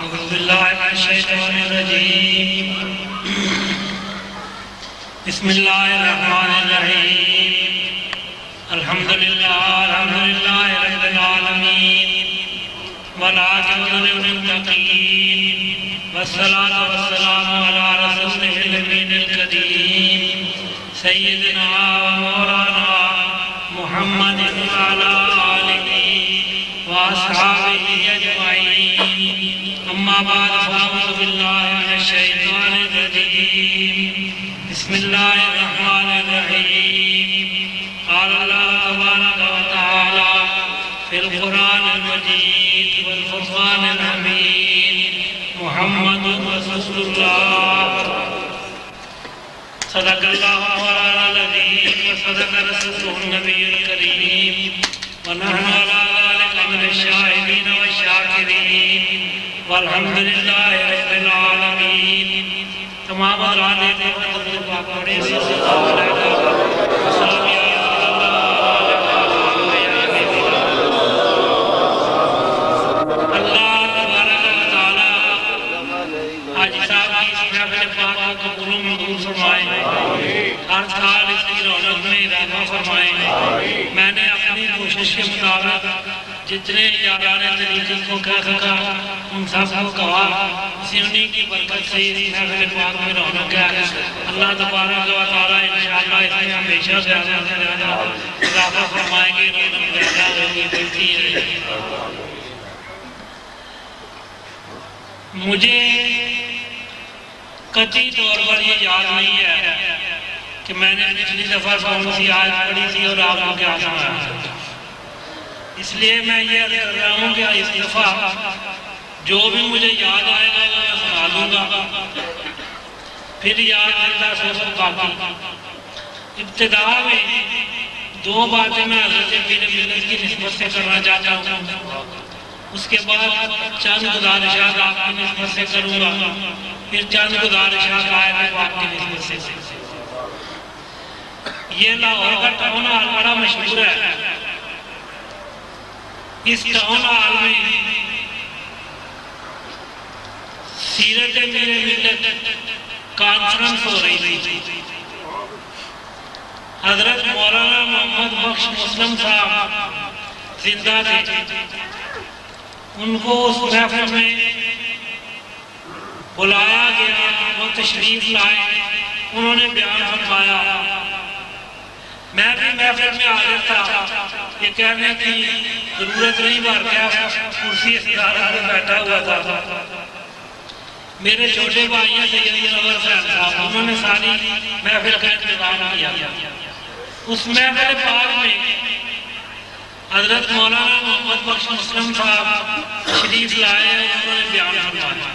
أعوذ بالله من الشيطان الرجيم بسم الله الرحمن الرحيم الحمد لله رب العالمين والعاقبة للمتقين والصلاة والسلام على رسوله الأمين الكريم سيدنا ومولانا محمد وعلى آله وأصحابه أجمعين أما بعد فأعوذ بالله من الشيطان الرجيم بسم الله الرحمن الرحيم قال الله تبارك وتعالى في القرآن المجيد والفرقان الحميد محمد رسول الله صدق الله مولانا العظيم وصدق رسوله النبي الكريم ونحن على ذلك من الشاهدين والشاكرين والحمد لله رب العالمين تمام حضرات پاک پڑھیں صلی اللہ علیہ وسلم یا رسول اللہ اللہ تبارک و تعالی حاجی صاحب کی اس محفل پاک کو قبول و منظور فرمائیں ہر سال اس کی رونق میں اضافہ فرمائیں میں نے اپنی کوشش کے مطابق جتنے یاران طریقے کو کہہ سکا ان سب کو کہا اسی انہی کی برکت سے اس محفل پاک میں رونق ہے اللہ تبارک و تعالی انشاءاللہ اس میں ہمیشہ زیادہ سے زیادہ اضافہ فرمائیں گے رونق زیادہ ہوگی بڑھتی ہے مجھے قطعی طور پر یہ یاد نہیں ہے کہ میں نے پچھلی دفعہ کون سی آیت پڑھی تھی اور آپ کو کیا سنایا اس لیے میں یہ عرض کر رہا ہوں کہ اس دفعہ جو بھی مجھے یاد آئے گا میں سنا دوں گا پھر یاد اللہ صرف باقی ابتدا میں دو باتیں میں حضرت پیر ملت کی نسبت سے کرنا چاہتا ہوں اس کے بعد چند گزارشات آپ کی نسبت سے کروں گا پھر چند گزارشات آیت پاک کی نسبت سے یہ لاہور کا ٹاؤن ہال بڑا مشہور ہے اس ٹاؤن ہال میں سیرت امیر ملت کانفرنس ہو رہی تھی حضرت مولانا محمد بخش مسلم صاحب زندہ تھے ان کو اس محفل میں بلایا گیا وہ تشریف لائے انہوں نے بیان فرمایا میں بھی محفل میں حاضر تھا یہ کہنے کی ضرورت نہیں بار کیا کرسی استدارہ میں بیٹھا ہوا تھا میرے چھوٹے بھائی ہیں سید منور صاحب انہوں نے ساری محفل کا انتظام کیا اس محفل پاک میں حضرت مولانا محمد بخش مسلم صاحب شریف لائے انہوں نے بیان فرمایا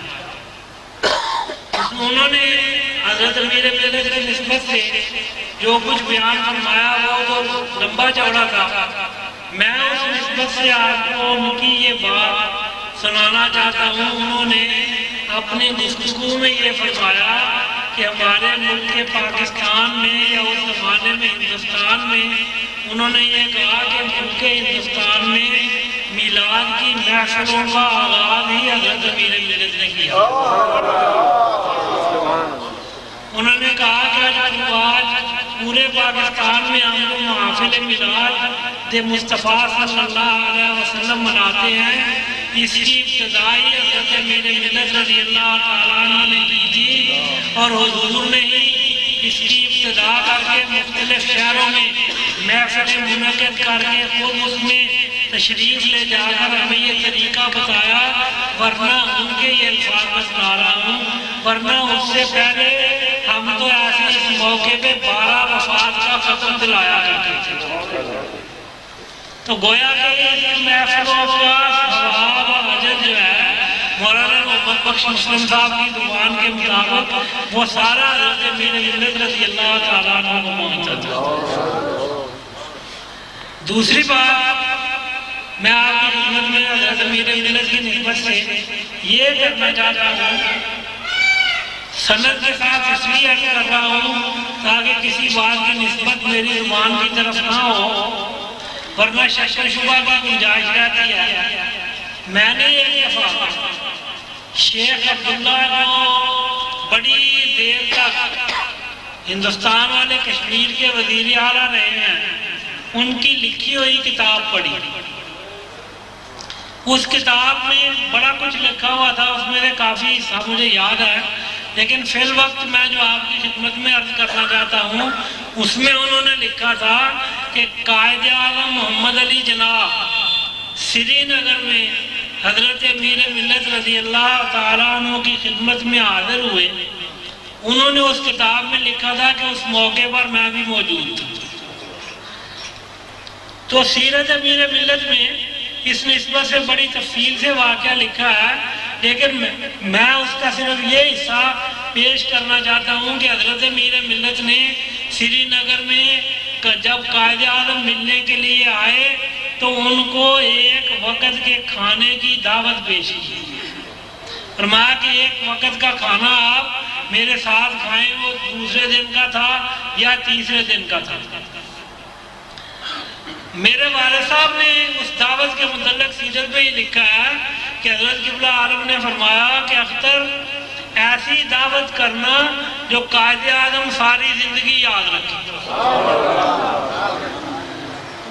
انہوں نے حضرت امیر ملت کی نسبت سے جو کچھ بیان فرمایا وہ لمبا چوڑا تھا میں اس نسبت سے آپ کو ان کی یہ بات سنانا چاہتا ہوں انہوں نے اپنی گفتگو میں یہ فرمایا کہ ہمارے ملک پاکستان میں یا اس زمانے میں ہندوستان میں انہوں نے یہ کہا کہ ملک ہندوستان میں میلاد کی محفلوں کا آغاز ہی حضرت امیر ملت نے کیا انہوں نے کہا کہ آج پورے پاکستان میں ہم لوگ محافل میلاد مصطفیٰ صلی اللہ علیہ وسلم مناتے ہیں اس کی ابتدائی حضرت امیر ملت رضی اللہ تعالیٰ عنہ نے کی تھی اور حضور نے ہی اس کی ابتدا کر کے مختلف شہروں میں محفل منعقد کر کے خود اس میں تشریف لے جا کر ہمیں یہ طریقہ بتایا ورنہ ان کے یہ الفاظ میں سنا رہا ہوں ورنہ اس سے پہلے ہم تو ایسے اس موقع پہ 12 وفات کا ختم دلایا کرتے تھے تو گویا کہ یہ محفلوں کا ثواب و اجر جو ہے مولانا محمد بخش مسلم صاحب کی زبان کے مطابق وہ سارا حضرت امیر ملت رضی اللہ تعالیٰ عنہ کو پہنچا تھا دوسری بات میں آپ کی خدمت میں حضرت امیر ملت کی نسبت سے یہ کرنا چاہتا ہوں سند کے ساتھ اس لیے عرض کر رہا ہوں تاکہ کسی بات کی نسبت میری زبان کی طرف نہ ہو ورنہ شک و شبہ کی گنجائش رہتی ہے میں نے ایک دفعہ شیخ عبداللہ جو بڑی دیر تک ہندوستان والے کشمیر کے وزیر اعلیٰ رہے ہیں، ان کی لکھی ہوئی کتاب پڑھی۔ اس کتاب میں بڑا کچھ لکھا ہوا تھا، اس میں سے کافی حصہ مجھے یاد ہے، لیکن فی الوقت میں جو آپ کی خدمت میں عرض کرنا چاہتا ہوں، اس میں انہوں نے لکھا تھا کہ قائد اعظم محمد علی جناح سری نگر میں حضرت امیر ملت رضی اللہ تعالیٰ عنہ کی خدمت میں حاضر ہوئے۔ انہوں نے اس کتاب میں لکھا تھا کہ اس موقع پر میں بھی موجود تھا۔ تو سیرت امیر ملت میں اس نسبت سے بڑی تفصیل سے واقعہ لکھا ہے، لیکن میں اس کا صرف یہ حصہ پیش کرنا چاہتا ہوں کہ حضرت امیر ملت نے سری نگر میں جب قائد اعظم ملنے کے لیے آئے تو ان کو ایک وقت کے کھانے کی دعوت پیش کی، فرمایا کہ ایک وقت کا کھانا آپ میرے ساتھ کھائیں، وہ دوسرے دن کا تھا یا تیسرے دن کا تھا۔ میرے والد صاحب نے اس دعوت کے متعلق سیرت میں یہ لکھا ہے کہ حضرت قبلہ عالم نے فرمایا کہ اختر ایسی دعوت کرنا جو قائد اعظم ساری زندگی یاد رکھے۔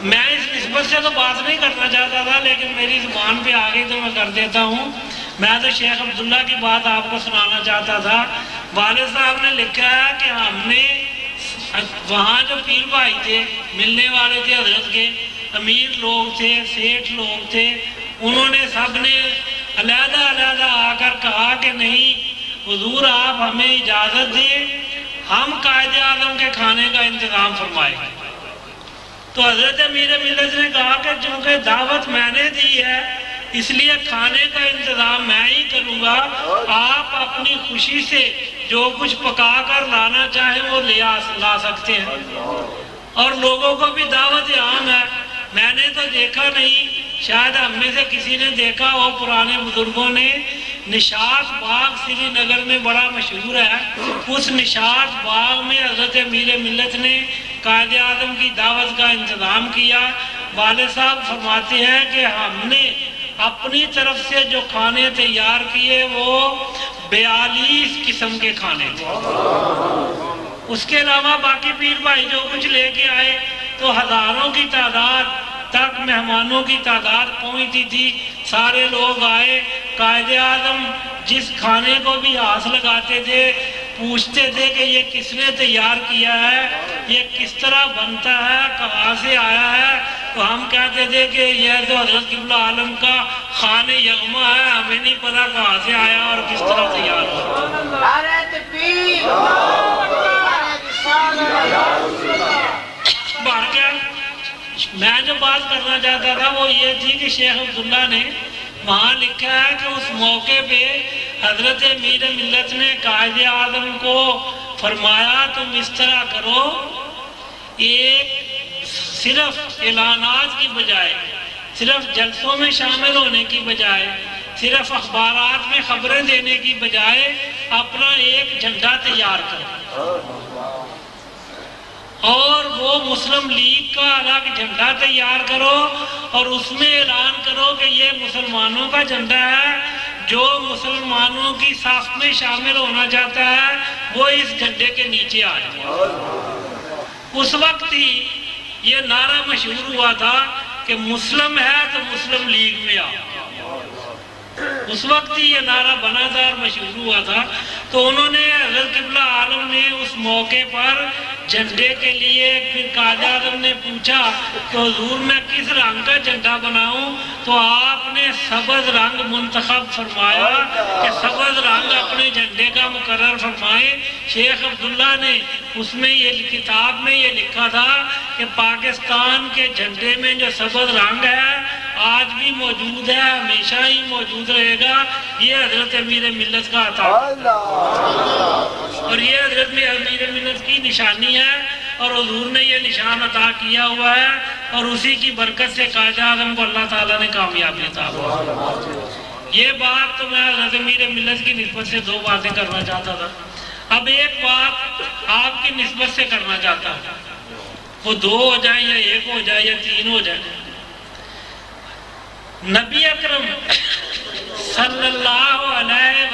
میں اس نسبت سے تو بات نہیں کرنا چاہتا تھا، لیکن میری زبان پہ آگئی تو میں کر دیتا ہوں۔ میں تو شیخ عبداللہ کی بات آپ کو سنانا چاہتا تھا۔ والد صاحب نے لکھا ہے کہ ہم نے وہاں جو پیر بھائی تھے، ملنے والے تھے حضرت کے، امیر لوگ تھے، سیٹھ لوگ تھے، انہوں نے سب نے علیحدہ علیحدہ آ کر کہا کہ نہیں حضور آپ ہمیں اجازت دیں، ہم قائد اعظم کے کھانے کا انتظام فرمائیں۔ تو حضرت امیر ملت نے کہا کہ چونکہ دعوت میں نے دی ہے اس لیے کھانے کا انتظام میں ہی کروں گا، آپ اپنی خوشی سے جو کچھ پکا کر لانا چاہیں وہ لا سکتے ہیں۔ اور لوگوں کو بھی دعوت عام ہے۔ میں نے تو دیکھا نہیں، شاید ہم میں سے کسی نے دیکھا ہو، پرانے بزرگوں نے نشاط باغ سری نگر میں بڑا مشہور ہے، اس نشاط باغ میں حضرت امیر ملت نے قائد اعظم کی دعوت کا انتظام کیا۔ والد صاحب فرماتے ہیں کہ ہم نے اپنی طرف سے جو کھانے تیار کیے وہ 42 قسم کے کھانے تھے۔ اس کے علاوہ باقی پیر بھائی جو کچھ لے کے آئے تو ہزاروں کی تعداد تک مہمانوں کی تعداد پہنچتی تھی۔ سارے لوگ آئے، قائد اعظم جس کھانے کو بھی ہاتھ لگاتے تھے پوچھتے تھے کہ یہ کس نے تیار کیا ہے، یہ کس طرح بنتا ہے، کہاں سے آیا ہے، تو ہم کہتے تھے کہ یہ تو حضرت قبلہ عالم کا خان یغما ہے، ہمیں نہیں پتا کہاں سے آیا اور کس طرح تیار ہوا۔ میں جو بات کرنا چاہتا تھا وہ یہ تھی کہ شیخ عبداللہ نے وہاں لکھا ہے کہ اس موقع پہ حضرت امیر ملت نے قائد اعظم کو فرمایا تم اس طرح کرو، ایک صرف اعلانات کی بجائے، صرف جلسوں میں شامل ہونے کی بجائے، صرف اخبارات میں خبریں دینے کی بجائے اپنا ایک جھنڈا تیار کرو اور وہ مسلم لیگ کا الگ جھنڈا تیار کرو اور اس میں اعلان کرو کہ یہ مسلمانوں کا جھنڈا ہے، جو مسلمانوں کی صف میں شامل ہونا چاہتا ہے وہ اس جھنڈے کے نیچے آ جائے۔ اس وقت ہی یہ نعرہ مشہور ہوا تھا کہ مسلم ہے تو مسلم لیگ میں آؤ۔ اس وقت ہی یہ نعرہ بنا تھا اور مشہور ہوا تھا۔ تو انہوں نے حضرت قبلہ عالم نے اس موقع پر جھنڈے کے لیے پھر قائد اعظم نے پوچھا کہ حضور میں کس رنگ کا جھنڈا بناؤں، تو آپ نے سبز رنگ منتخب فرمایا کہ سبز رنگ اپنے جھنڈے کا مقرر فرمائے۔ شیخ عبداللہ نے اس میں یہ کتاب میں یہ لکھا تھا کہ پاکستان کے جھنڈے میں جو سبز رنگ ہے آج بھی موجود ہے، ہمیشہ ہی موجود رہے گا، یہ حضرت امیر ملت کا عطا اور یہ حضرت امیر ملت کی نشانی ہے اور حضور نے یہ نشان عطا کیا ہوا ہے اور اسی کی برکت سے قائد اعظم کو اللہ تعالیٰ نے کامیابی عطا کی۔ یہ بات تو میں حضرت امیر ملت کی نسبت سے دو باتیں کرنا چاہتا تھا۔ اب ایک بات آپ کی نسبت سے کرنا چاہتا ہوں، وہ دو ہو جائیں یا ایک ہو جائے یا تین ہو جائے۔ نبی اکرم صلی اللہ علیہ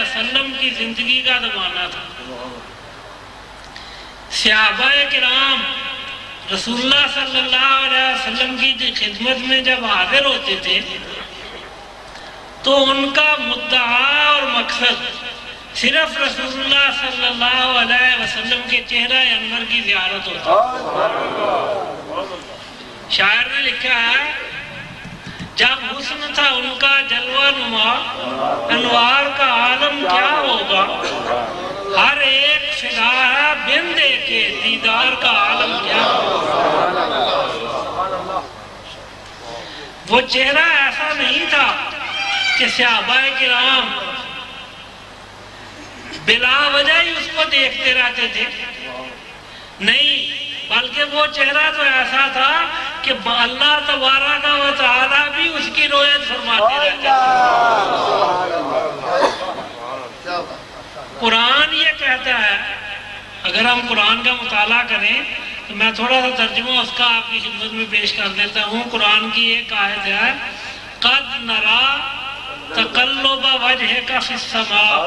زندگی کا زمانہ تھا۔ صحابہ کرام رسول اللہ صلی اللہ علیہ وسلم کی خدمت میں جب حاضر ہوتے تھے تو ان کا مدعا اور مقصد صرف رسول اللہ صلی اللہ علیہ وسلم کے چہرہ انور کی زیارت ہوتا ہے۔ شاعر نے لکھا ہے جب حسن تھا ان کا جلوہ نما، انوار کا عالم کیا ہوگا، ہر ایک فدا ہے بن دیکھے دیدار کا عالم کیا ہوگا۔ وہ چہرہ ایسا نہیں تھا کہ صحابہ کرام بلا وجہ ہی اس کو دیکھتے رہتے تھے، نہیں، بلکہ وہ چہرہ تو ایسا تھا کہ اللہ تبارک و تعالیٰ بھی اس کی رویت فرماتے رہتے تھے۔ قرآن یہ کہتا ہے، اگر ہم قرآن کا مطالعہ کریں تو میں تھوڑا سا ترجمہ اس کا آپ کی خدمت میں پیش کر دیتا ہوں۔ قرآن کی ایک آیت ہے قَدْ نَرَا تَقَلُّبَ وَجْهِكَ فِي السَّمَاءِ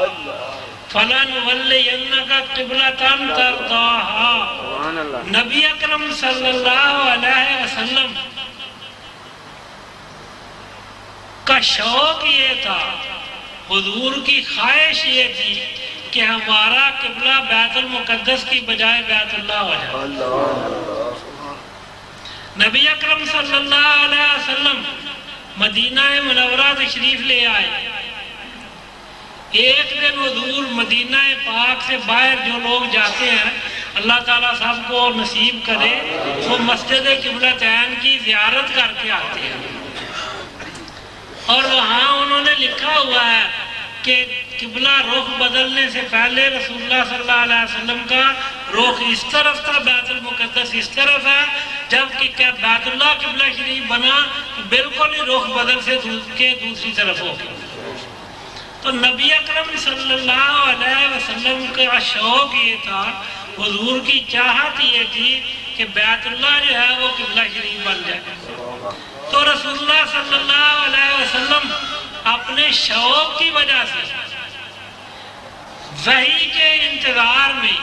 فَلَنُوَلِّيَنَّكَ قِبْلَةً تَرْضَاهَا۔ نبی اکرم صلی اللہ علیہ وسلم کا شوق یہ تھا، حضور کی خواہش یہ تھی کہ ہمارا قبلہ بیت المقدس کی بجائے بیت اللہ ہو جائے۔ نبی اکرم صلی اللہ علیہ وسلم مدینہ منورہ تشریف لے آئے۔ ایک دن حضور مدینہ پاک سے باہر جو لوگ جاتے ہیں، اللہ تعالیٰ سب کو نصیب کرے، وہ مسجد قبلتین کی زیارت کر کے آتے ہیں، اور وہاں انہوں نے لکھا ہوا ہے کہ قبلہ رخ بدلنے سے پہلے رسول اللہ صلی اللہ علیہ وسلم کا رخ اس طرف تھا، بیت المقدس اس طرف ہے، جبکہ بیت اللہ قبلہ شریف بنا تو بالکل ہی رخ بدل سے دوسری طرف ہو گیا۔ تو نبی اکرم صلی اللہ علیہ وسلم کا شوق یہ تھا، حضور کی چاہت یہ تھی کہ بیت اللہ جو ہے وہ قبلہ شریف بن جائے۔ تو رسول اللہ صلی اللہ علیہ وسلم اپنے شوق کی وجہ سے وحی کے انتظار میں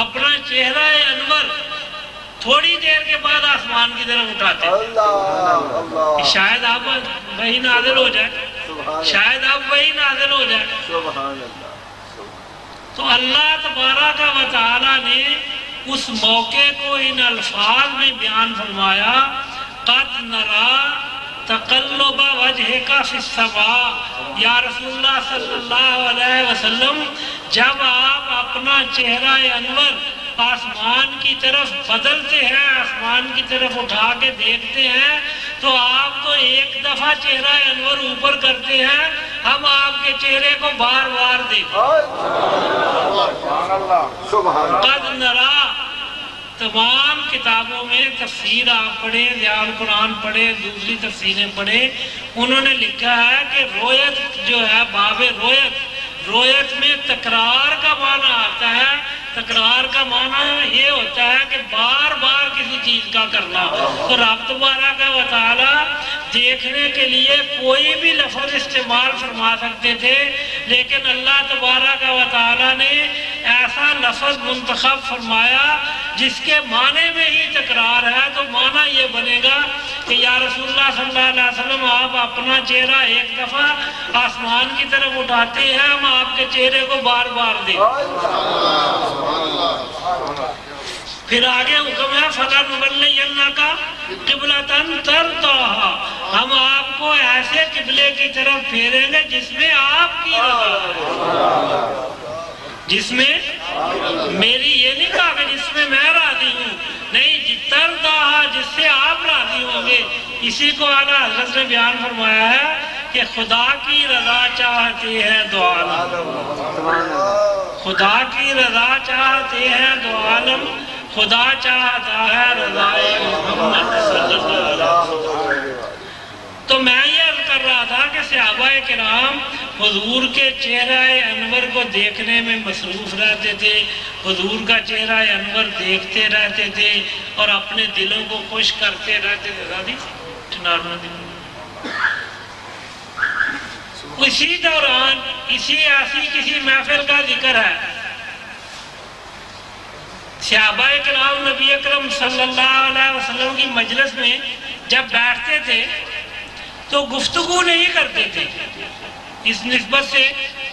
اپنا چہرہ انور تھوڑی دیر کے بعد آسمان کی طرف اٹھاتے ہیں، شاید اب وحی نازل ہو جائے، شاید اب وحی نازل ہو جائے۔ تو اللہ تبارک و تعالیٰ نے اس موقع کو ان الفاظ میں بیان فرمایا، قَدْ نَرَا تَقَلُّبَ وَجْهِكَ فِي السَّمَاءِ۔ یا رسول اللہ صلی اللہ علیہ وسلم، جب آپ اپنا چہرہ انور آسمان کی طرف بدلتے ہیں، آسمان کی طرف اٹھا کے دیکھتے ہیں، تو آپ تو ایک دفعہ چہرہ انور اوپر کرتے ہیں، ہم آپ کے چہرے کو بار بار دیکھتے ہیں۔ قد نرا، تمام کتابوں میں تفسیر آپ پڑھیں، ضیاء القرآن پڑھیں، دوسری تفسیریں پڑھیں، انہوں نے لکھا ہے کہ رویت جو ہے، باب رویت میں تکرار کا معنی آتا ہے۔ تکرار کا معنی یہ ہوتا ہے کہ بار بار کسی چیز کا کرنا۔ تو رب تبارک و تعالیٰ دیکھنے کے لیے کوئی بھی لفظ استعمال فرما سکتے تھے، لیکن اللہ تبارک و تعالیٰ نے ایسا لفظ منتخب فرمایا جس کے معنی میں ہی تکرار ہے۔ تو معنی یہ بنے گا کہ یا رسول اللہ صلی اللہ علیہ وسلم، آپ اپنا چہرہ ایک دفعہ آسمان کی طرف اٹھاتے ہیں، ہم آپ کے چہرے کو بار بار دیکھتے۔ پھر آگے حکم ہے فَلَنُوَلِّيَنَّكَ قِبْلَةً تَرْضَاهَا، ہم آپ کو ایسے قبلے کی طرف پھیریں گے جس میں آپ کی رضا ہے، جس میں میری یہ نہیں کہا کہ جس میں میں راضی ہوں، نہیں، ترضاها، جس سے آپ راضی ہوں گے۔ اسی کو اعلیٰ حضرت نے بیان فرمایا ہے کہ خدا کی رضا چاہتے ہیں دو عالم، خدا کی رضا چاہتے ہیں دو عالم، خدا چاہتا ہے رضائے محمد صلی اللہ علیہ وسلم۔ تو میں یہ عرض کر رہا تھا کہ صحابہ کرام حضور کے چہرہ انور کو دیکھنے میں مصروف رہتے تھے، حضور کا چہرہ انور دیکھتے رہتے تھے اور اپنے دلوں کو خوش کرتے رہتے تھے۔ اسی دوران اسی ایسی کسی محفل کا ذکر ہے، صحابہ کرام نبی اکرم صلی اللہ علیہ وسلم کی مجلس میں جب بیٹھتے تھے تو گفتگو نہیں کرتے تھے۔ اس نسبت سے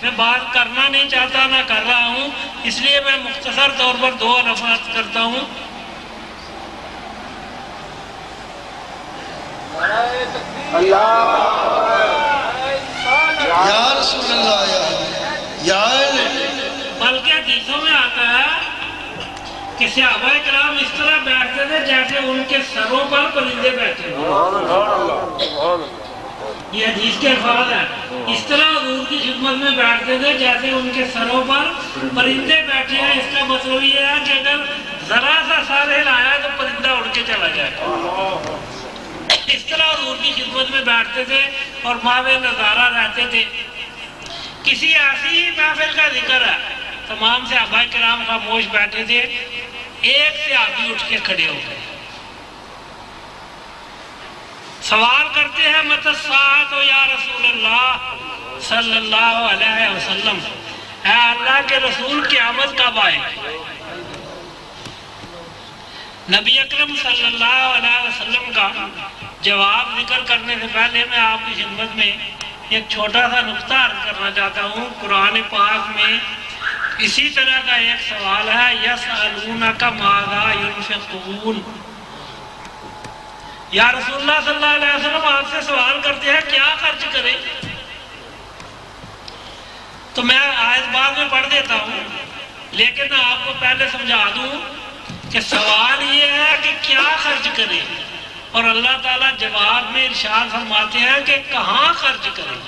میں بات کرنا نہیں چاہتا، نہ کر رہا ہوں، اس لیے میں مختصر طور پر دو الفاظ کرتا ہوں۔ یا رسول اللہ یا بلکہ حدیثوں میں آتا ہے کہ صحابہ کرام اس طرح بیٹھتے تھے جیسے ان کے سروں پر پرندے بیٹھے ہیں۔ یہ حدیث کے الفاظ ہیں، اس طرح حضور کی خدمت میں بیٹھتے تھے جیسے ان کے سروں پر پرندے بیٹھے ہیں۔ اس کا مطلب یہ ہے کہ اگر ذرا سا سر ہلایا تو پرندہ اڑ کے چلا جائے۔ اس طرح حضور کی خدمت میں بیٹھتے تھے اور ماوے نظارہ رہتے تھے۔ کسی ایسی ہی محفل کا ذکر ہے، تمام صحابہ کرام خاموش بیٹھے تھے، ایک صحابی اٹھ کے کھڑے ہو گئے، سوال کرتے ہیں متی الساعۃ یا رسول اللہ صلی اللہ علیہ وسلم، اے اللہ کے رسول قیامت کب آئے گی؟ نبی اکرم صلی اللہ علیہ وسلم کا جواب ذکر کرنے سے پہلے میں آپ کی خدمت میں ایک چھوٹا سا نقطہ عرض کرنا چاہتا ہوں۔ قرآن پاک میں اسی طرح کا ایک سوال ہے، یسألونک ماذا ينفقون، یا رسول اللہ صلی اللہ علیہ وسلم آپ سے سوال کرتے ہیں کیا خرچ کریں؟ تو میں آیت بعد میں پڑھ دیتا ہوں، لیکن میں آپ کو پہلے سمجھا دوں کہ سوال یہ ہے کہ کیا خرچ کریں، اور اللہ تعالیٰ جواب میں ارشاد فرماتے ہیں کہ کہاں خرچ کریں۔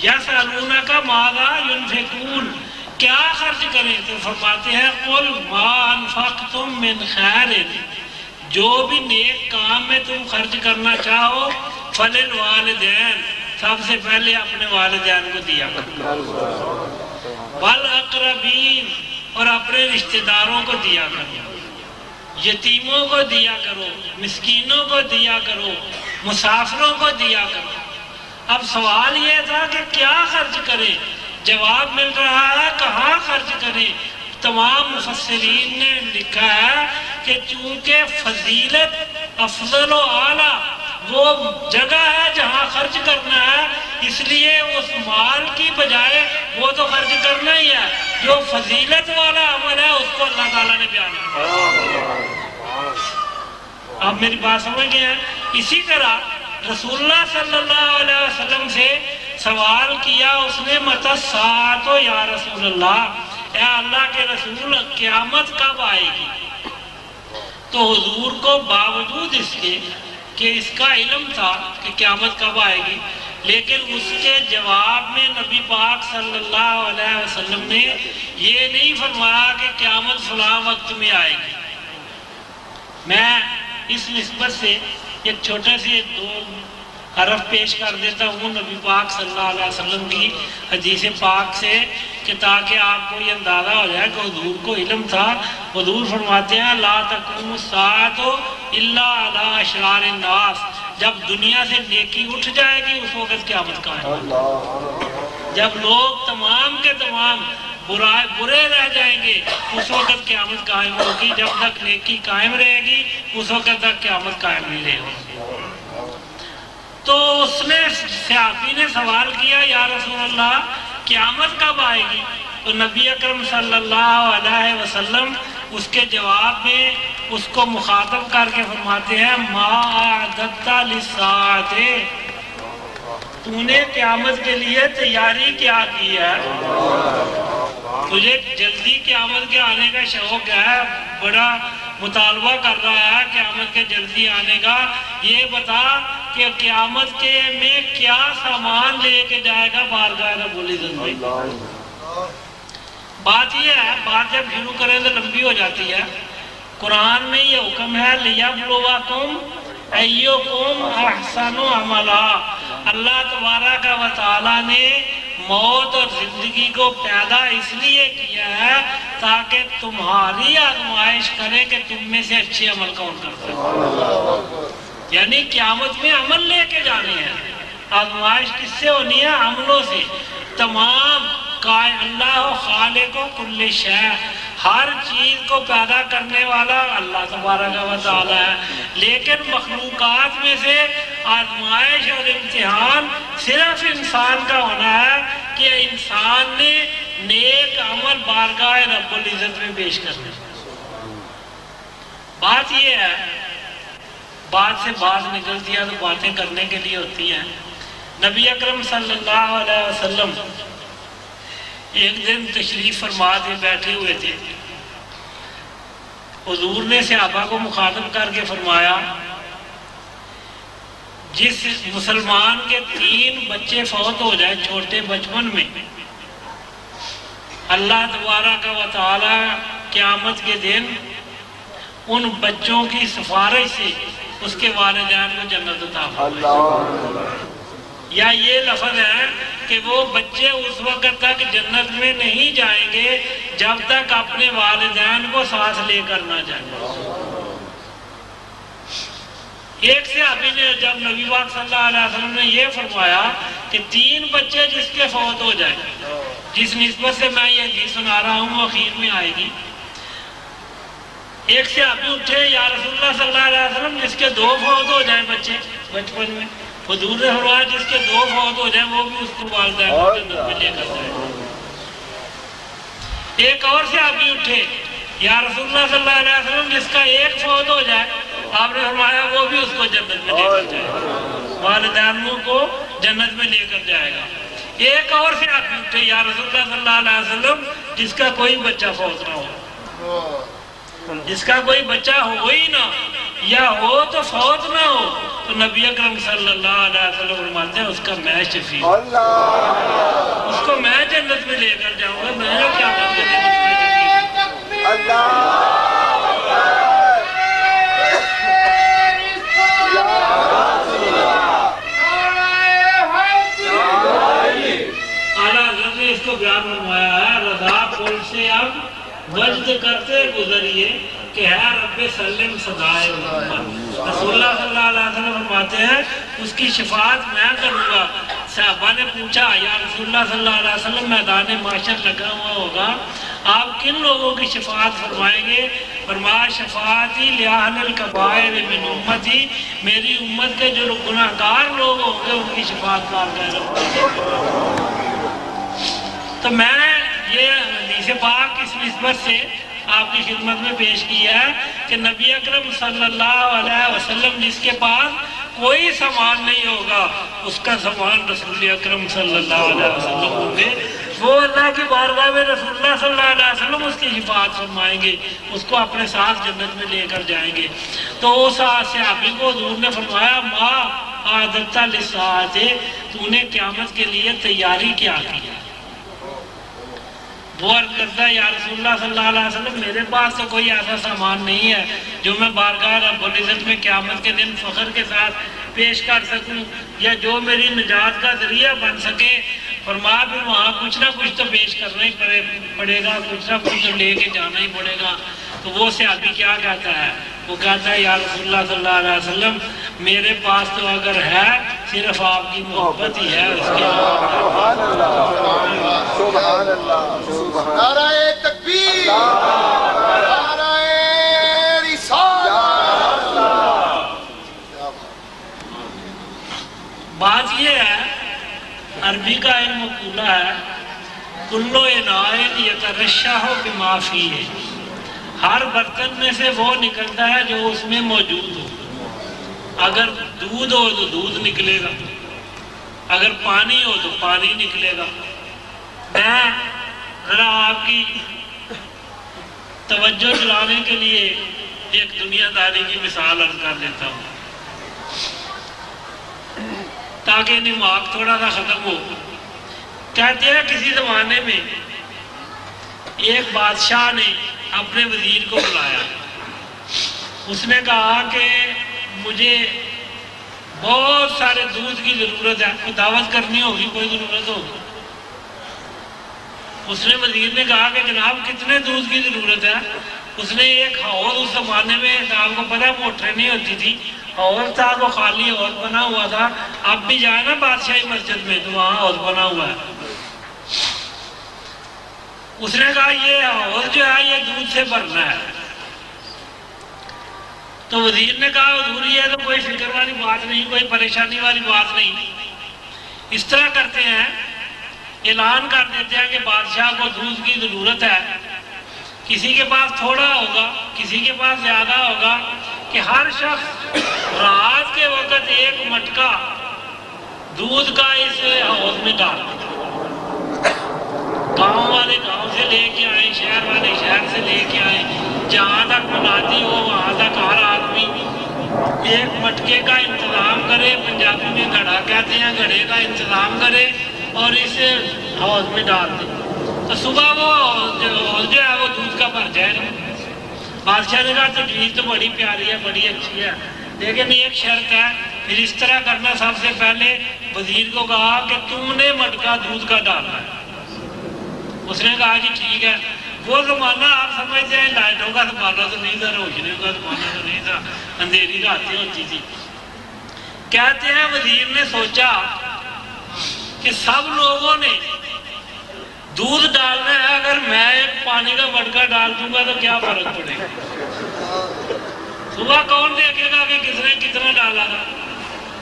یسألونک ماذا ينفقون، کیا خرچ کریں؟ تو فرماتے ہیں قل ما انفقتم من خیر، جو بھی نیک کام میں تم خرچ کرنا چاہو فللوالدین، سب سے پہلے اپنے والدین کو دیا کرو، والاقربین، اور اپنے رشتہ داروں کو دیا کرو، یتیموں کو دیا کرو، مسکینوں کو دیا کرو، مسافروں کو دیا کرو۔ اب سوال یہ تھا کہ کیا خرچ کریں، جواب مل رہا ہے کہاں خرچ کریں۔ تمام مفسرین نے لکھا ہے کہ چونکہ فضیلت افضل و اعلیٰ وہ جگہ ہے جہاں خرچ کرنا ہے، اس لیے اس مال کی بجائے وہ تو خرچ کرنا ہی ہے، جو فضیلت والا عمل ہے اس کو اللہ تعالیٰ نے بیان کیا۔ آپ میری بات سمجھ گئے ہیں؟ اسی طرح رسول اللہ صلی اللہ علیہ وسلم سے سوال کیا اس نے متی الساعۃ یا رسول اللہ، اے اللہ کے رسول قیامت کب آئے گی؟ تو حضور کو باوجود اس کے کہ اس کا علم تھا کہ قیامت کب آئے گی، لیکن اس کے جواب میں نبی پاک صلی اللہ علیہ وسلم نے یہ نہیں فرمایا کہ قیامت فلاں وقت میں آئے گی۔ میں اس نسبت سے ایک چھوٹے سے دو حرف پیش کر دیتا ہوں نبی پاک صلی اللہ علیہ وسلم کی حدیث پاک سے، کہ تاکہ آپ کو یہ اندازہ ہو جائے کہ حضور کو علم تھا۔ حضور فرماتے ہیں لا تقوم الساعۃ الا علی اشرار الناس، جب دنیا سے نیکی اٹھ جائے گی اس وقت قیامت قائم ہوگی، جب لوگ تمام کے تمام برے رہ جائیں گے اس وقت قیامت قائم ہوگی، جب تک نیکی قائم رہے گی اس وقت تک قیامت قائم نہیں رہے گی۔ تو اس نے صحابی نے سوال کیا یا رسول اللہ قیامت کب آئے گی؟ تو نبی اکرم صلی اللہ علیہ وسلم اس کے جواب میں اس کو مخاطب کر کے فرماتے ہیں ما اعددت للساعۃ، تو نے قیامت کے لیے تیاری کیا کی ہے؟ تجھے جلدی قیامت کے آنے کا شوق ہے، بڑا مطالبہ کر رہا ہے قیامت کے جلدی آنے کا، یہ بتا کہ قیامت کے میں کیا سامان لے کے جائے گا بارگاہ رب العزت میں۔ بات یہ ہے، بات جب شروع کریں تو لمبی ہو جاتی ہے۔ قرآن میں یہ حکم ہے لِيَبْلُوَكُمْ أَيُّكُمْ أَحْسَنُ عَمَلًا، اللہ تبارک و تعالیٰ نے موت اور زندگی کو پیدا اس لیے کیا ہے تاکہ تمہاری آزمائش کرے کہ تم میں سے اچھے عمل کون کرتا ہے، یعنی قیامت میں عمل لے کے جانے ہیں۔ آزمائش کس سے ہونی ہے؟ عملوں سے. تمام اللہ خالق و کل شے، ہر چیز کو پیدا کرنے والا اللہ تبارک و تعالی ہے، لیکن مخلوقات میں سے آزمائش اور امتحان صرف انسان کا ہونا ہے کہ انسان نے نیک عمل بارگاہ رب العزت میں پیش کرنا. بات یہ ہے، بات سے بات نکلتی ہے تو باتیں کرنے کے لیے ہوتی ہیں. نبی اکرم صلی اللہ علیہ وسلم ایک دن تشریف فرما کے بیٹھے ہوئے تھے. حضور نے صحابہ کو مخاطب کر کے فرمایا، جس مسلمان کے 3 بچے فوت ہو جائے چھوٹے بچپن میں، اللہ تبارک و تعالی قیامت کے دن ان بچوں کی سفارش سے اس کے والدین کو جنت عطا فرمائے. یا یہ لفظ ہے کہ وہ بچے اس وقت تک جنت میں نہیں جائیں گے جب تک اپنے والدین کو ساتھ لے کر نہ جائیں. ایک صحابی نے جب نبی پاک صلی اللہ علیہ وسلم نے یہ فرمایا کہ 3 بچے جس کے فوت ہو جائیں، جس نسبت سے میں یہ حدیث سنا رہا ہوں وہ اخیر میں آئے گی. ایک صحابی اٹھے، یا رسول اللہ صلی اللہ علیہ وسلم جس کے 2 فوت ہو جائیں بچے بچپن میں. حضور نے فرمایا جس کے 2 فوت ہو جائیں وہ بھی اس کو والدین کو جنت میں لے کر جائے. ایک اور صحابی اٹھے، یا رسول اللہ صلی اللہ علیہ وسلم جس کا 1 فوت ہو جائے، آپ نے فرمایا وہ بھی اس کو جنت میں لے کر جائے گا، والدینوں کو جنت میں لے کر جائے گا. ایک اور صحابی اٹھے، یا رسول اللہ صلی اللہ علیہ وسلم جس کا کوئی بچہ فوت نہ ہو، جس کا کوئی بچہ ہو ہی نہ، یا ہو تو فوت نہ ہو، تو نبی اکرم صلی اللہ علیہ وسلم فرماتے ہیں اس کا میں شفیع ہوں، اس کو میں جنت میں لے کر جاؤں گا. میں کیا کروں گا جنت میں شفیع. اعلیٰ حضرت نے اس کو بیان فرمایا ہے، رضا پل سے اب وجد کرتے گزریے کہ ہے رب سلم صدائے محمد. رسول اللہ صلی اللہ علیہ وسلم فرماتے ہیں اس کی شفاعت میں کروں گا. صحابہ نے پوچھا، یا رسول اللہ صلی اللہ علیہ وسلم میدان محشر لگا ہوا ہوگا، آپ کن لوگوں کی شفاعت فرمائیں گے؟ فرمایا شفاعتی لأہل الکبائر من امتی، میری امت کے جو گناہگار لوگ ہوں گے ان کی شفاعت بارگاہ رب. تو میں یہ حدیث پاک اس نسبت سے آپ کی خدمت میں پیش کیا ہے کہ نبی اکرم صلی اللہ علیہ وسلم جس کے پاس کوئی سامان نہیں ہوگا، اس کا سامان رسول اکرم صلی اللہ علیہ وسلم ہوں گے. وہ اللہ کی بارگاہ میں رسول اللہ صلی اللہ علیہ وسلم اس کی شفاعت فرمائیں گے، اس کو اپنے ساتھ جنت میں لے کر جائیں گے. تو اس صحابی کو حضور نے فرمایا، ما عادت للساعۃ، تو نے قیامت کے لیے تیاری کیا کی؟ وہ عرض کرتا ہے، یا رسول اللہ صلی اللہ علیہ وسلم میرے پاس تو کوئی ایسا سامان نہیں ہے جو میں بارگاہ رب العزت میں قیامت کے دن فخر کے ساتھ پیش کر سکوں، یا جو میری نجات کا ذریعہ بن سکے. فرمایا پھر وہاں کچھ نہ کچھ تو پیش کرنا ہی پڑے گا، کچھ نہ کچھ تو لے کے جانا ہی پڑے گا. تو وہ صحابی کیا کہتا ہے؟ وہ کہتا ہے، یا رسول اللہ صلی اللہ علیہ وسلم میرے پاس تو اگر ہے صرف آپ کی محبت ہی ہے، اس کے سبحان اللہ. نعرہ تکبیر، نعرہ رسالت. بات یہ ہے، عربی کا ایک مقولہ ہے، کلو اناء یترشح بما فیہ، ہر برتن میں سے وہ نکلتا ہے جو اس میں موجود ہو. اگر دودھ ہو تو دودھ نکلے گا، اگر پانی ہو تو پانی نکلے گا. میں ذرا آپ کی توجہ دلانے کے لیے ایک دنیا داری کی مثال عرض کر دیتا ہوں تاکہ نماغ تھوڑا سا ختم ہو. کہتے ہیں کسی زمانے میں ایک بادشاہ نے اپنے وزیر کو بلایا. اس نے کہا کہ مجھے بہت سارے دودھ کی ضرورت ہے، کوئی دعوت کرنی ہوگی، کوئی ضرورت ہوگی. اس نے وزیر نے کہا کہ جناب کتنے دودھ کی ضرورت ہے؟ اس نے ایک حوض، اس زمانے میں آپ کو پتہ موٹریں نہیں ہوتی تھی، حوض تھا وہ خالی حوض بنا ہوا تھا. اب بھی جائے نا بادشاہی مسجد میں تو وہاں حوض بنا ہوا ہے. اس نے کہا یہ حوض جو ہے یہ دودھ سے بھرنا ہے. تو وزیر نے کہا حضور یہ تو کوئی فکر والی بات نہیں، کوئی پریشانی والی بات نہیں. اس طرح کرتے ہیں، اعلان کر دیتے ہیں کہ بادشاہ کو دودھ کی ضرورت ہے. کسی کے پاس تھوڑا ہوگا، کسی کے پاس زیادہ ہوگا، کہ ہر شخص رات کے وقت ایک مٹکا دودھ کا اس حوض میں ڈال دے. گاؤں والے گاؤں سے لے کے آئے، شہر والے شہر سے لے کے آئے، جہاں تک منادی ہو وہاں تک ہر آدمی ایک مٹکے کا انتظام کرے. پنجابی میں گھڑا کہتے ہیں، گھڑے کا انتظام کرے اور اس حوض میں ڈال دے. تو صبح وہ حوض جو ہے وہ دودھ کا بھر جائے گا. بادشاہ نے کہا تجویز تو بڑی پیاری ہے، بڑی اچھی ہے، لیکن ایک شرط ہے. پھر اس طرح کرنا، سب سے پہلے وزیر کو کہا کہ تم نے مٹکا دودھ کا ڈالنا ہے. اس نے کہا کہ ٹھیک ہے. وہ زمانہ آپ سمجھتے ہیں لائٹوں کا زمانہ تو نہیں تھا، روشنیوں کا زمانہ تو نہیں تھا، اندھیری راتیں ہوتی تھی. کہتے ہیں وزیر نے سوچا کہ سب لوگوں نے دودھ ڈالنا ہے، اگر میں ایک پانی کا مٹکا ڈال دوں گا تو کیا فرق پڑے گا؟ صبح کون دیکھے گا کہ کس نے کتنا ڈالا تھا؟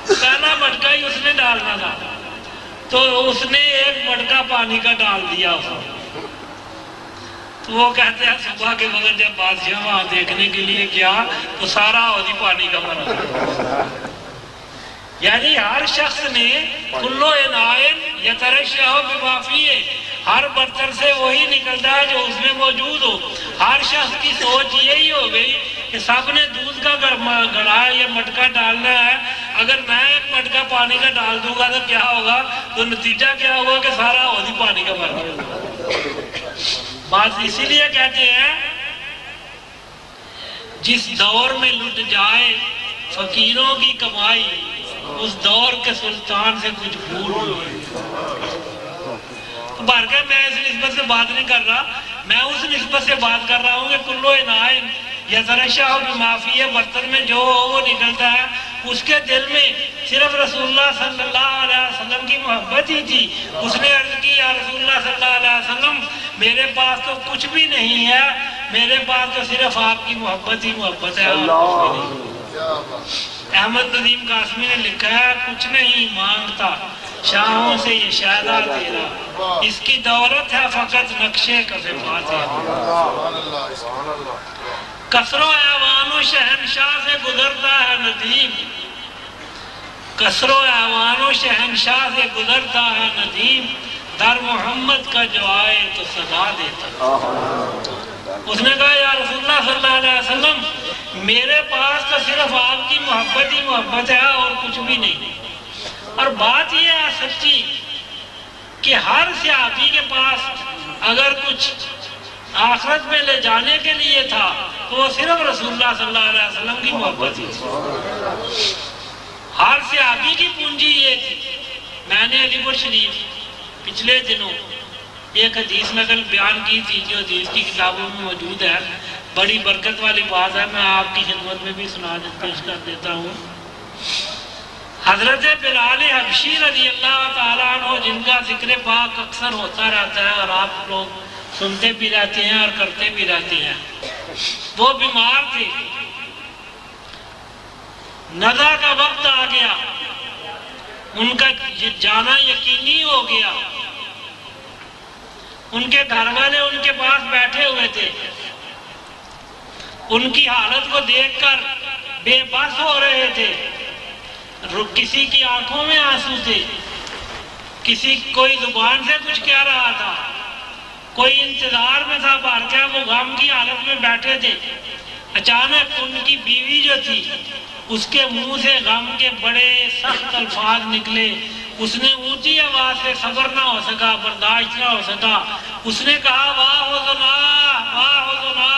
پہلا مٹکا ہی اس نے ڈالنا تھا. تو اس نے ایک مٹکا پانی کا ڈال دیا اس نے. تو وہ کہتے ہیں صبح کے وقت جب بادشاہ وہاں دیکھنے کے لیے گیا تو سارا حوض پانی کا بھرا. یعنی ہر شخص نے کلو انائن یترشح بما فیہ، ہر برتن سے وہی نکلتا ہے جو اس میں موجود ہو. ہر شخص کی سوچ یہی ہو گئی کہ سب نے دودھ کا گڑھا یا مٹکا ڈالنا ہے، اگر میں ایک مٹکا پانی کا ڈال دوں گا تو کیا ہوگا؟ تو نتیجہ کیا ہوگا کہ سارا حوض پانی کا بھر گیا. بات اسی لیے کہتے ہیں جس دور میں لٹ جائے فقیروں کی کمائی، اس دور کے سلطان سے کچھ بھول. بھر کے میں اس نسبت سے بات نہیں کر رہا، میں اس نسبت سے بات کر رہا ہوں کہ کلو انائن یترشح بما فیہ، برتن میں جو ہو وہ نکلتا ہے. اس کے دل میں صرف رسول اللہ صلی اللہ علیہ وسلم کی محبت ہی تھی. اس نے عرض کی یا رسول اللہ صلی اللہ علیہ وسلم میرے پاس تو کچھ بھی نہیں ہے، میرے پاس تو صرف آپ کی محبت ہی محبت ہے. احمد ندیم قاسمی نے لکھا ہے کچھ نہیں مانگتا شاہوں سے یہ شہدا تیرا، اس کی دولت ہے فقط نقشے کفِ فاتح. کسر و ایوان و شہنشاہ سے گزرتا ہے ندیم، کسر و ایوان و شہنشاہ سے گزرتا ہے ندیم، در محمد کا جو آئے تو صدا دیتا. اس نے کہا یا رسول اللہ صلی اللہ علیہ وسلم میرے پاس تو صرف آپ کی محبت ہی محبت ہے اور کچھ بھی نہیں. اور بات یہ ہے سچی کہ ہر صحابی کے پاس اگر کچھ آخرت میں لے جانے کے لیے تھا تو وہ صرف رسول اللہ صلی اللہ علیہ وسلم کی محبت ہی تھی. ہر صحابی کی پونجی یہ تھی. میں نے علی پور شریف پچھلے دنوں ایک حدیث نقل بیان کی تھی جو حدیث کی کتابوں میں موجود ہے، بڑی برکت والی بات ہے، میں آپ کی خدمت میں بھی پیش کر دیتا ہوں. حضرت بلال حبشی رضی اللہ تعالیٰ عنہ جن کا ذکر پاک اکثر ہوتا رہتا ہے اور آپ لوگ سنتے بھی رہتے ہیں اور کرتے بھی رہتے ہیں، وہ بیمار تھے. نزا کا وقت آ گیا، ان کا جانا یقینی ہو گیا. ان کے گھر والے ان کے پاس بیٹھے ہوئے تھے، ان کی حالت کو دیکھ کر بے بس ہو رہے تھے. کسی کی آنکھوں میں آنسو تھے، کوئی زبان سے کچھ کہہ رہا تھا، کوئی انتظار میں تھا، باہر کیا وہ غم کی حالت میں بیٹھے تھے. اچانک ان کی بیوی جو تھی اس کے منہ سے غم کے بڑے سخت الفاظ نکلے. اس نے اونچی آواز سے صبر نہ ہو سکا، برداشت نہ ہو سکا. اس نے کہا واہ حزنا واہ حزنا،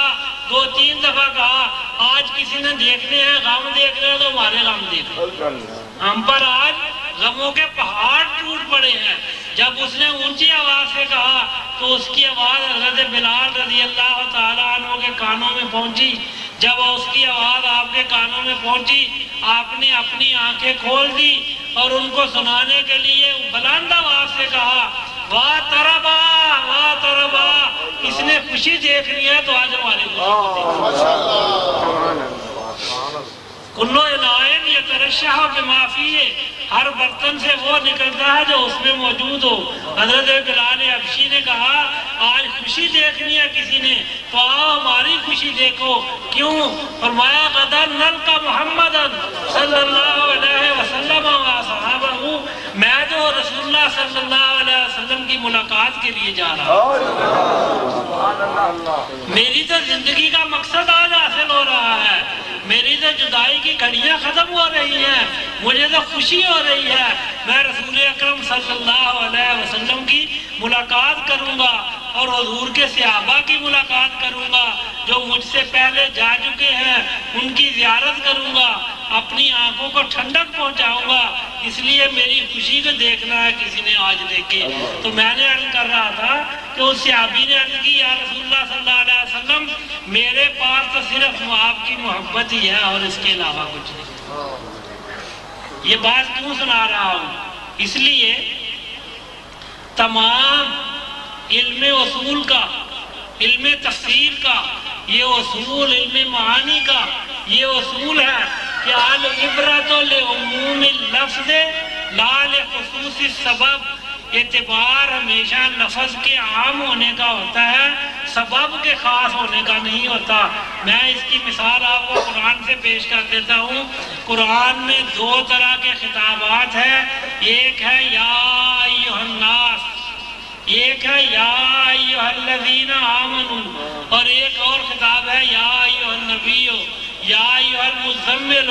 2-3 دفعہ کہا آج کسی نے دیکھنے ہیں غم دیکھ رہے ہیں تو ہمارے غم دیکھ رہے ہیں، ہم پر آج غموں کے پہاڑ ٹوٹ پڑے ہیں. جب اس نے اونچی آواز سے کہا تو اس کی آواز حضرت بلال رضی اللہ تعالیٰ عنہ کے کانوں میں پہنچی. جب اس کی آواز آپ کے کانوں میں پہنچی آپ نے اپنی آنکھیں کھول دی اور ان کو سنانے کے لیے بلند آواز سے کہا واہ طربا واہ طربا، اس نے خوشی دیکھنی ہے تو آج ہماری کلو انائن یترشح بما فیہ، ہر برتن سے وہ نکلتا ہے جو اس میں موجود ہو۔ حضرت بلال حبشی نے کہا آج خوشی دیکھنی ہے کسی نے تو آؤ ہماری خوشی دیکھو، کیوں؟ فرمایا غدا نلقا محمدن صلی اللہ علیہ وسلم و صحابہ، میں جو رسول اللہ صلی اللہ علیہ وسلم کی ملاقات کے لیے جا رہا ہوں، میری تو زندگی کا مقصد آج حاصل ہو رہا ہے، میری تو جدائی کی گھڑیاں ختم ہو رہی ہیں، مجھے تو خوشی ہو رہی ہے، میں رسول اکرم صلی اللہ علیہ وسلم کی ملاقات کروں گا اور حضور کے صحابہ کی ملاقات کروں گا جو مجھ سے پہلے جا چکے ہیں، ان کی زیارت کروں گا، اپنی آنکھوں کو ٹھنڈک پہنچاؤں گا، اس لیے میری خوشی کو دیکھنا ہے کسی نے آج دیکھے۔ تو میں نے عرض کر رہا تھا کہ اس صحابی نے عرض کی یا رسول اللہ صلی اللہ علیہ وسلم میرے پاس تو صرف آپ کی محبت ہی ہے اور اس کے علاوہ کچھ نہیں۔ یہ بات کیوں سنا رہا ہوں؟ اس لیے تمام علم اصول کا، علم تفسیر کا یہ اصول، علم معانی کا یہ اصول ہے کہ العبرۃ لعموم اللفظ لا لخصوص السبب، اعتبار ہمیشہ لفظ کے عام ہونے کا ہوتا ہے، سبب کے خاص ہونے کا نہیں ہوتا۔ میں اس کی مثال آپ کو قرآن سے پیش کر دیتا ہوں۔ قرآن میں دو طرح کے خطابات ہیں، ایک ہے یا ایھا الناس، ایک ہے یا ایھا الذین آمنوا، اور ایک اور خطاب ہے یا ایھا النبی، یا ایھا المزمل،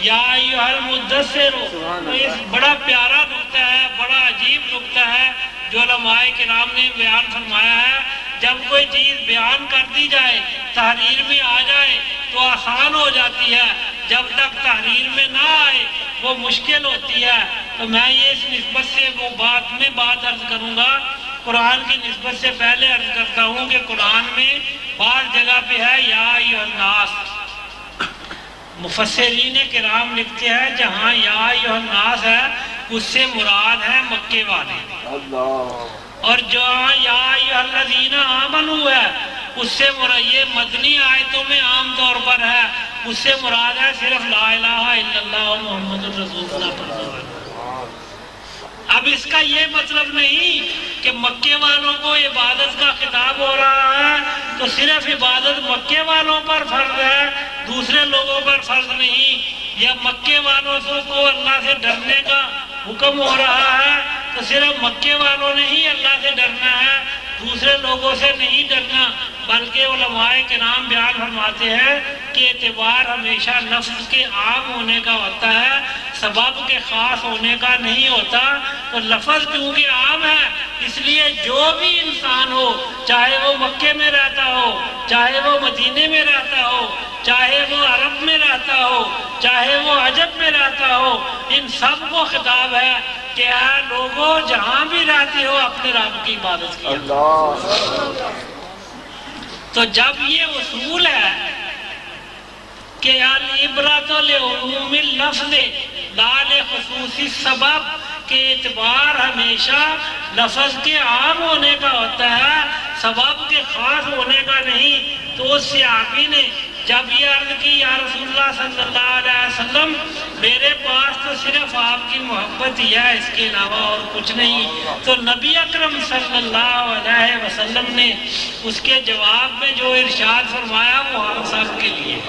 یا ایھا المدثر۔ تو یہ بڑا پیارا نکتہ ہے، بڑا عجیب نکتہ ہے جو علماء کرام نے بیان فرمایا ہے۔ جب کوئی چیز بیان کر دی جائے، تحریر میں آ جائے تو آسان ہو جاتی ہے، جب تک تحریر میں نہ آئے وہ مشکل ہوتی ہے۔ تو میں یہ اس نسبت سے وہ بات عرض کروں گا، قرآن کی نسبت سے پہلے عرض کرتا ہوں کہ قرآن میں بعض جگہ پہ ہے یا ایھا الناس، مفسرین کرام لکھتے ہیں جہاں یا ایھا الناس ہے اس سے مراد ہے مکے والے، اور جہاں یا ایھا الذین آمنوا ہے اس سے مراد، یہ مدنی آیتوں میں عام طور پر ہے، اس سے مراد ہے صرف لا الہ الا اللہ محمد الرسول اللہ صلی اللہ علیہ وسلم۔ اب اس کا یہ مطلب نہیں کہ مکے والوں کو عبادت کا خطاب ہو رہا ہے تو صرف عبادت مکے والوں پر فرض ہے، دوسرے لوگوں پر فرض نہیں، یا مکے والوں کو اللہ سے ڈرنے کا حکم ہو رہا ہے تو صرف مکے والوں نے ہی اللہ سے ڈرنا ہے، دوسرے لوگوں سے نہیں ڈرنا۔ بلکہ علماء کرام بیان فرماتے ہیں کہ اعتبار ہمیشہ لفظ کے عام ہونے کا ہوتا ہے، سبب کے خاص ہونے کا نہیں ہوتا۔ تو لفظ کیونکہ عام ہے اس لیے جو بھی انسان ہو، چاہے وہ مکے میں رہتا ہو، چاہے وہ مدینے میں رہتا ہو، چاہے وہ عرب میں رہتا ہو، چاہے وہ عجب میں رہتا ہو، ان سب کو خطاب ہے کہ اے لوگوں جہاں بھی رہتے ہو اپنے رب کی عبادت کیا۔ تو جب یہ اصول ہے کہ العبرۃ لعموم اللفظ لا لخصوص السبب، کہ اعتبار ہمیشہ لفظ کے عام ہونے کا ہوتا ہے، سبب کے خاص ہونے کا نہیں، تو اس صحابی نے جب یہ عرض کی یا رسول اللہ صلی اللہ علیہ وسلم میرے پاس تو صرف آپ کی محبت ہی ہے، اس کے علاوہ اور کچھ نہیں، تو نبی اکرم صلی اللہ علیہ وسلم نے اس کے جواب میں جو ارشاد فرمایا وہ ہم سب کے لیے،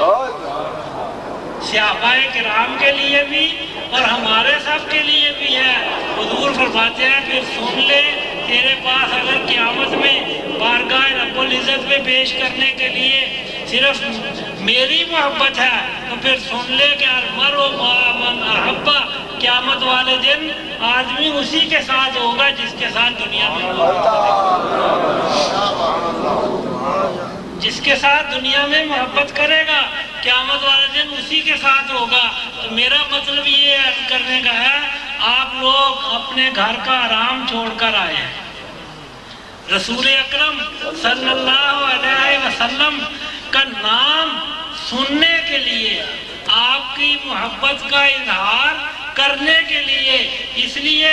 صحابہ کرام کے لیے بھی اور ہمارے سب کے لیے بھی ہے۔ حضور فرماتے ہیں پھر سن لے، تیرے پاس اگر قیامت میں بارگاہ رب العزت میں پیش کرنے کے لیے صرف میری محبت ہے تو پھر سن لے کہ المرء مع من احب، قیامت والے دن آدمی اسی کے ساتھ ہوگا جس کے ساتھ دنیا میں جس کے ساتھ دنیا میں محبت کرے گا، قیامت والے دن اسی کے ساتھ ہوگا۔ تو میرا مطلب یہ عرض کرنے کا ہے آپ لوگ اپنے گھر کا آرام چھوڑ کر آئے ہیں، رسول اکرم صلی اللہ علیہ وسلم کا نام سننے کے لیے، آپ کی محبت کا اظہار کرنے کے لیے، اس لیے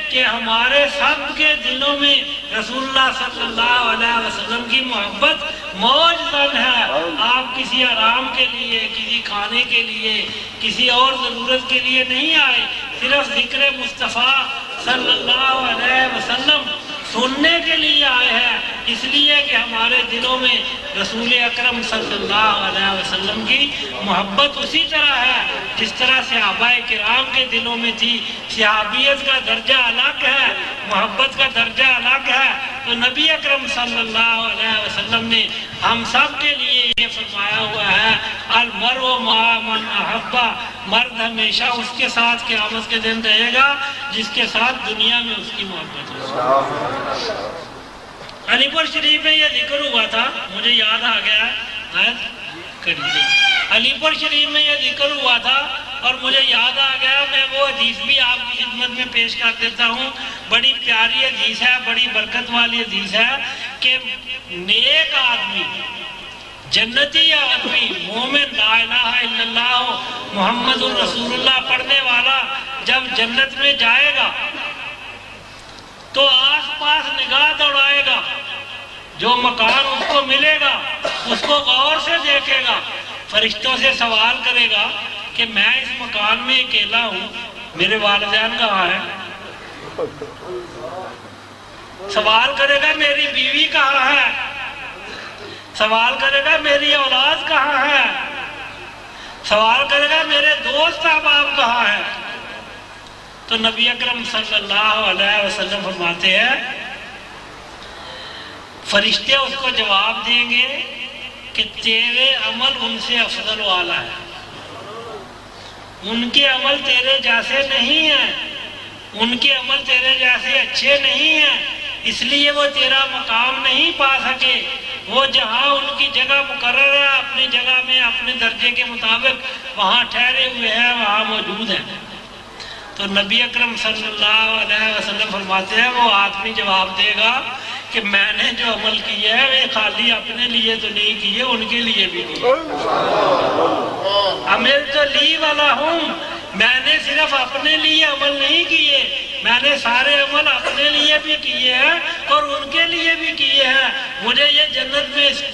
کہ ہمارے سب کے دلوں میں رسول اللہ صلی اللہ علیہ وسلم کی محبت موجود ہے۔ آپ کسی آرام کے لیے، کسی کھانے کے لیے، کسی اور ضرورت کے لیے نہیں آئے، صرف ذکر مصطفیٰ صلی اللہ علیہ وسلم سننے کے لیے آئے ہیں، اس لیے کہ ہمارے دلوں میں رسول اکرم صلی اللہ علیہ وسلم کی محبت اسی طرح ہے جس طرح صحابہ کرام کے دلوں میں تھی۔ صحابیت کا درجہ الگ ہے، محبت کا درجہ الگ ہے، تو نبی اکرم صلی اللہ علیہ وسلم نے ہم سب کے لیے یہ فرمایا ہوا ہے، المرء مع من احب، مرد ہمیشہ اس کے ساتھ قیامت کے دن رہے گا جس کے ساتھ دنیا میں اس کی محبت ہو۔ علی پور شریف میں یہ ذکر ہوا تھا، مجھے یاد آ گیا ہے، علی پور شریف میں یہ ذکر ہوا تھا اور مجھے یاد آ گیا، میں وہ حدیث بھی آپ کی خدمت میں پیش کر دیتا ہوں۔ بڑی پیاری حدیث ہے، بڑی برکت والی حدیث ہے کہ نیک آدمی، جنتی آدمی، مومن، لا الہ الا اللہ محمد الرسول اللہ پڑھنے والا جب جنت میں جائے گا تو آس پاس نگاہ دوڑائے گا، جو مکان اس کو ملے گا اس کو غور سے دیکھے گا، فرشتوں سے سوال کرے گا کہ میں اس مکان میں اکیلا ہوں، میرے والدین کہاں ہیں؟ سوال کرے گا میری بیوی کہاں ہے؟ سوال کرے گا میری اولاد کہاں ہے؟ سوال کرے گا میرے دوست احباب کہاں ہیں؟ تو نبی اکرم صلی اللہ علیہ وسلم فرماتے ہیں فرشتے اس کو جواب دیں گے کہ تیرے عمل ان سے افضل والا ہے، ان کے عمل تیرے جیسے نہیں ہیں، ان کے عمل تیرے جیسے اچھے نہیں ہیں، اس لیے وہ تیرا مقام نہیں پا سکے، وہ جہاں ان کی جگہ مقرر ہے اپنی جگہ میں اپنے درجے کے مطابق وہاں ٹھہرے ہوئے ہیں، وہاں موجود ہیں۔ تو نبی اکرم صلی اللہ علیہ وسلم فرماتے ہیں وہ آدمی جواب دے گا کہ میں نے جو عمل کیے ہیں وہ خالی اپنے لیے تو نہیں کیے، ان کے لیے بھی کیے۔ عمل تو لی والا ہوں، میں نے صرف اپنے لیے عمل نہیں کیے، میں نے سارے عمل اپنے لیے بھی کیے ہیں اور ان کے لیے بھی کیے ہیں۔ مجھے یہ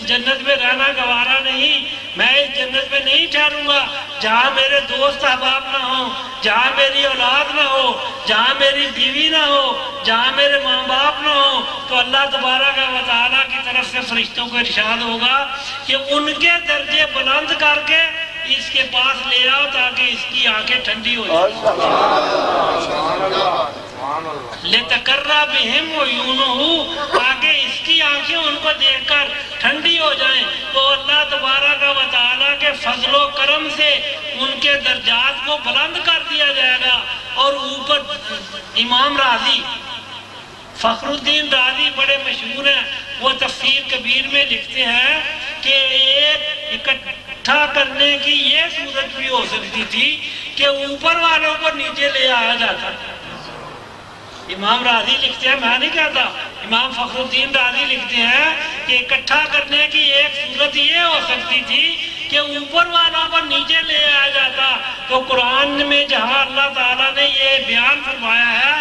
جنت میں رہنا گوارا نہیں، میں اس جنت میں نہیں ٹھہروں گا جہاں میرے دوست احباب نہ ہوں، جہاں میری اولاد نہ ہو، جہاں میری بیوی نہ ہو، جہاں میرے ماں باپ نہ ہو۔ تو اللہ تبارک و تعالیٰ کی طرف سے فرشتوں کو ارشاد ہوگا کہ ان کے درجے بلند کر کے اس کے پاس لے آؤ تاکہ اس کی آنکھیں ٹھنڈی ہو جائیں۔ لِتَقَرَّ بِهِمْ عُيُونُهُ، تاکہ اس کی آنکھیں ان کو دیکھ کر ٹھنڈی ہو جائیں۔ تو اللہ تبارک و تعالیٰ کے فضل و کرم سے ان کے درجات کو بلند کر دیا جائے گا۔ اور اوپر امام راضی، فخر الدین راضی بڑے مشہور ہیں، وہ تفسیر کبیر میں لکھتے ہیں کہ ایک اکٹھا کرنے کی یہ صورت بھی ہو سکتی تھی کہ اوپر والوں کو نیچے لے آیا جاتا۔ امام راضی لکھتے ہیں، میں نہیں کہتا، امام فخر الدین راضی لکھتے ہیں کہ اکٹھا کرنے کی ایک صورت یہ ہو سکتی تھی کہ اوپر والوں کو نیچے لے آیا جاتا۔ تو قرآن میں جہاں اللہ تعالیٰ نے یہ بیان فرمایا ہے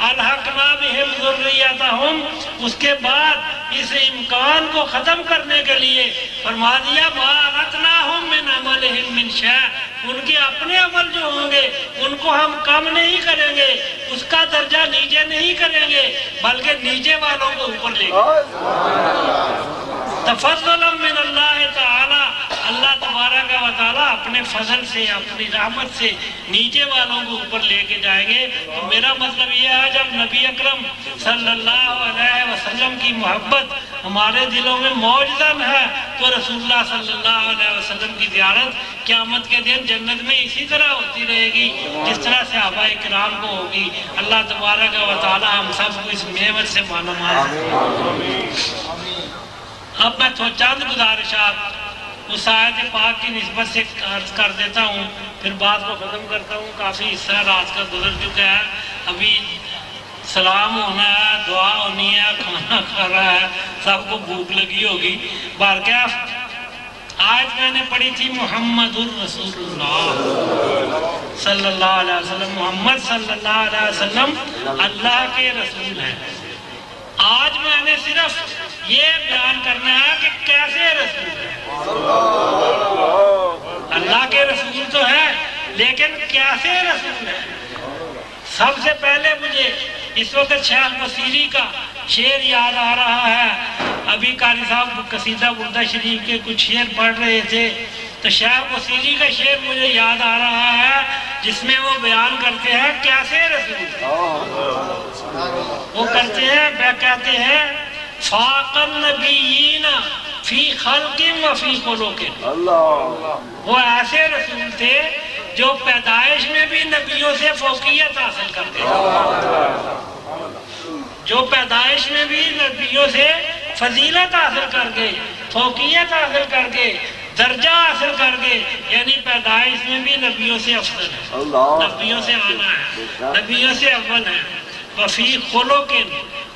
الحقنا بہم ذریتہم، اس کے بعد اس امکان کو ختم کرنے کے لیے فرما دیا ما التناہم من عملہم من شیء، ان کے اپنے عمل جو ہوں گے ان کو ہم کم نہیں کریں گے، اس کا درجہ نیچے نہیں کریں گے بلکہ نیچے والوں کو اوپر لے گے۔ تفضلا من اللہ تعالی، اللہ تبارک و تعالیٰ اپنے فضل سے اپنی رحمت سے نیچے والوں کو اوپر لے کے جائیں گے۔ تو میرا مطلب یہ ہے جب نبی اکرم صلی اللہ علیہ وسلم کی محبت ہمارے دلوں میں موجود ہے تو رسول اللہ صلی اللہ علیہ وسلم کی زیارت قیامت کے دن جنت میں اسی طرح ہوتی رہے گی جس طرح صحابہ کرام کو ہوگی۔ اللہ تبارک و تعالیٰ ہم سب کو اس نعمت سے مالا مال۔ اب میں چند گزارشات اس آیت پاک کی نسبت سے عرض کر دیتا ہوں، پھر بات کو ختم کرتا ہوں۔ کافی حصہ رات کا گزر چکا ہے، ابھی سلام ہونا ہے، دعا ہونی ہے، کھانا کھا رہا ہے، سب کو بھوک لگی ہوگی۔ بہرکیف آج میں نے پڑھی تھی محمد الرسول اللہ صلی اللہ علیہ وسلم، محمد صلی اللہ علیہ وسلم اللہ کے رسول ہیں۔ آج میں نے صرف یہ بیان کرنا ہے کہ کیسے رسول ہے۔ اللہ کے رسول تو ہے لیکن کیسے رسول ہے۔ سب سے پہلے مجھے اس وقت شیخ بصیری کا شعر یاد آ رہا ہے۔ ابھی قاری صاحب قصیدہ بردہ شریف کے کچھ شعر پڑھ رہے تھے تو شیخ بصیری کا شعر مجھے یاد آ رہا ہے جس میں وہ بیان کرتے ہیں کیسے رسول۔ وہ کرتے ہیں، کہتے ہیں فاق النبیین فی خلق و فی خلق۔ وہ ایسے رسول تھے جو پیدائش میں بھی نبیوں سے فوقیت حاصل کرتے تھے، جو پیدائش میں بھی نبیوں سے فضیلت حاصل کر کے، فوقیت حاصل کر کے، درجہ حاصل کر کے، یعنی پیدائش میں بھی نبیوں سے افضل ہے، نبیوں سے اعلیٰ ہے، نبیوں سے اول ہے۔ وفی خلق،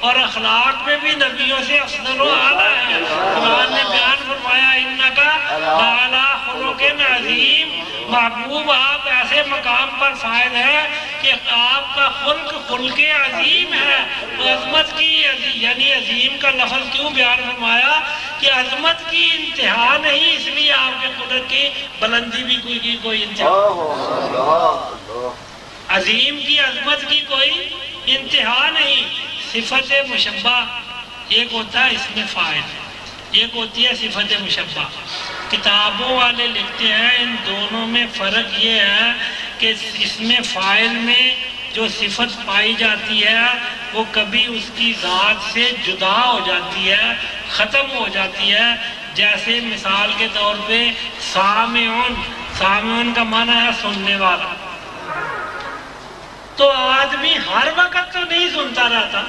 اور اخلاق میں بھی نبیوں سے افضل و اعلیٰ ہے۔ قرآن نے بیان فرمایا انکا لعلی خلق عظیم، محبوب آپ ایسے مقام پر فائز ہے کہ آپ کا خلق عظیم ہے۔ تو عظمت کی یعنی عظیم کا لفظ کیوں بیان فرمایا کہ عظمت کی انتہا نہیں، اس لیے آپ کے خلق کی بلندی بھی کوئی انتہا، عظیم کی عظمت کی کوئی انتہا نہیں۔ صفت مشبہ ایک ہوتا ہے اسم فاعل، ایک ہوتی ہے صفت مشبہ۔ کتابوں والے لکھتے ہیں ان دونوں میں فرق یہ ہے کہ اسم فاعل میں جو صفت پائی جاتی ہے وہ کبھی اس کی ذات سے جدا ہو جاتی ہے، ختم ہو جاتی ہے۔ جیسے مثال کے طور پہ سامعون، سامعون کا معنی ہے سننے والا۔ تو آدمی ہر وقت تو نہیں سنتا رہتا۔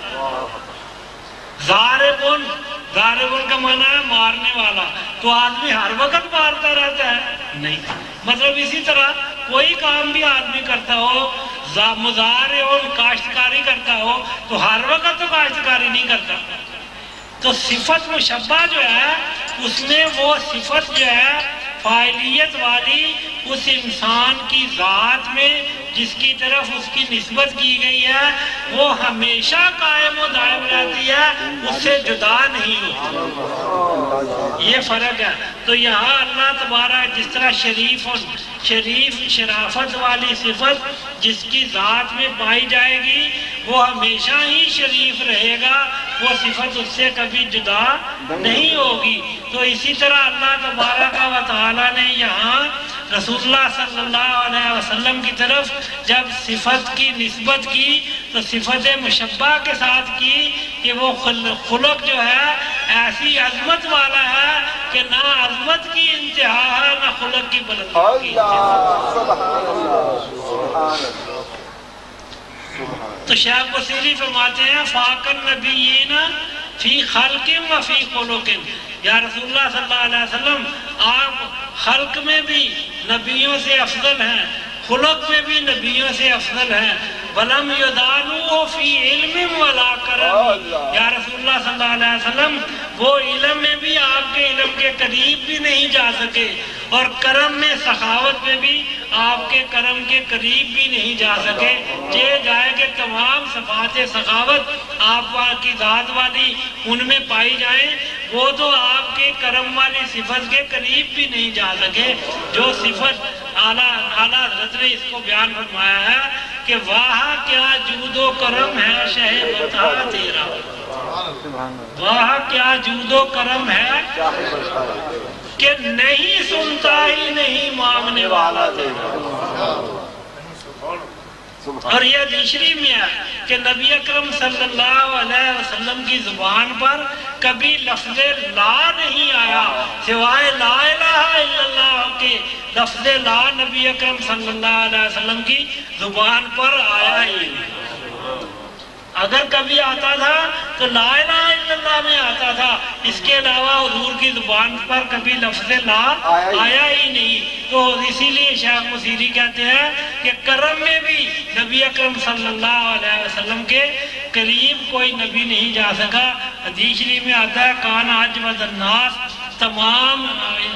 ضاربون، ضاربون کا معنی ہے مارنے والا، تو آدمی ہر وقت مارتا رہتا ہے؟ نہیں۔ مطلب اسی طرح کوئی کام بھی آدمی کرتا ہو، مزارعون کاشتکاری کرتا ہو تو ہر وقت تو کاشتکاری نہیں کرتا۔ تو صفت مشبہ جو ہے اس میں وہ صفت جو ہے فاعلیت والی اس انسان کی ذات میں جس کی طرف اس کی نسبت کی گئی ہے وہ ہمیشہ قائم و دائم رہتی ہے، اس سے جدا نہیں ہوتی۔ یہ فرق ہے۔ تو یہاں اللہ تبارک جس طرح شریف شرافت والی صفت جس کی ذات میں پائی جائے گی وہ ہمیشہ ہی شریف رہے گا، وہ صفت اس سے کبھی جدا نہیں ہوگی۔ تو اسی طرح اللہ تبارک و تعالی نے یہاں رسول اللہ صلی اللہ علیہ وسلم کی طرف جب صفت کی نسبت کی تو صفت مشبہ کے ساتھ کی کہ وہ خلق جو ہے ایسی عظمت والا ہے کہ نہ عظمت کی انتہا ہے نہ خلق کی بلندی کی انتہا۔ تو شیخ بصیری فرماتے ہیں فاق النبیین فی خلق و فی خلق، یا رسول اللہ صلی اللہ علیہ وسلم آپ خلق میں بھی نبیوں سے افضل ہیں، خلق میں بھی نبیوں سے افضل ہیں۔ وَلَمْ يُدَانُوا فِي عِلْمٍ وَلَا كَرَمٍ، یا رسول اللہ صلی اللہ علیہ وسلم وہ علم میں بھی آپ کے علم کے قریب بھی نہیں جا سکے، اور کرم میں سخاوت میں بھی آپ کے کرم کے قریب بھی نہیں جا سکے۔ یہ جائے کہ تمام صفات سخاوت آپ کی ذات والی ان میں پائی جائیں، وہ تو آپ کے کرم والی صفت کے قریب بھی نہیں جا سکے۔ جو صفت اعلیٰ حضرت نے اس کو بیان فرمایا ہے کہ واہ کیا جود و کرم ہے شہ بتا تیرا، واہ کیا جود و کرم ہے کہ نہیں سنتا ہی نہیں مانگنے والا تیرا۔ اور یہ حدیث شریف میں ہے کہ نبی اکرم صلی اللہ علیہ وسلم کی زبان پر کبھی لفظ لا نہیں آیا، سوائے لا الہ الا اللہ کے لفظ لا نبی اکرم صلی اللہ علیہ وسلم کی زبان پر آیا ہی نہیں۔ اگر کبھی آتا تھا تو لا الہ الا اللہ میں آتا تھا، اس کے علاوہ حضور کی زبان پر کبھی لفظ لا آیا ہی نہیں۔ تو اسی لیے شیخ بصیری کہتے ہیں کہ کرم میں بھی نبی اکرم صلی اللہ علیہ وسلم کے قریب کوئی نبی نہیں جا سکا۔ حدیث شریف میں آتا ہے کان اجود الناس تمام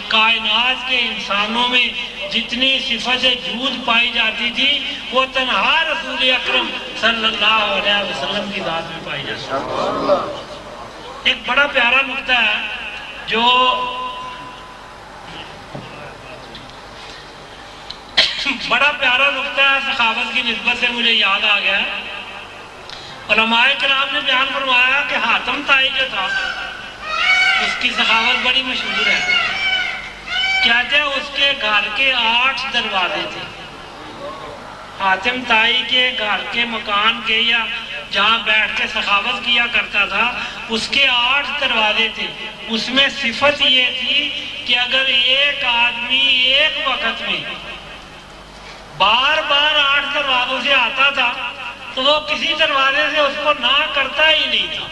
کائنات کے انسانوں میں جتنی صفت جود پائی جاتی تھی وہ تنہا رسول اکرم صلی اللہ علیہ وسلم کی ذات میں پائی جاتی تھی۔ ایک بڑا پیارا نقطہ ہے جو بڑا پیارا نقطہ ہے سخاوت کی نسبت سے مجھے یاد آ گیا۔ علماء کرام نے بیان فرمایا کہ حاتم طائی جو تھا اس کی سخاوت بڑی مشہور ہے۔ کہتے ہیں اس کے گھر کے 8 دروازے تھے۔ حاتم طائی کے گھر کے مکان کے یا جہاں بیٹھ کے سخاوت کیا کرتا تھا اس کے 8 دروازے تھے۔ اس میں صفت یہ تھی کہ اگر ایک آدمی ایک وقت میں بار بار 8 دروازوں سے آتا تھا تو وہ کسی دروازے سے اس کو نہ کرتا ہی نہیں تھا۔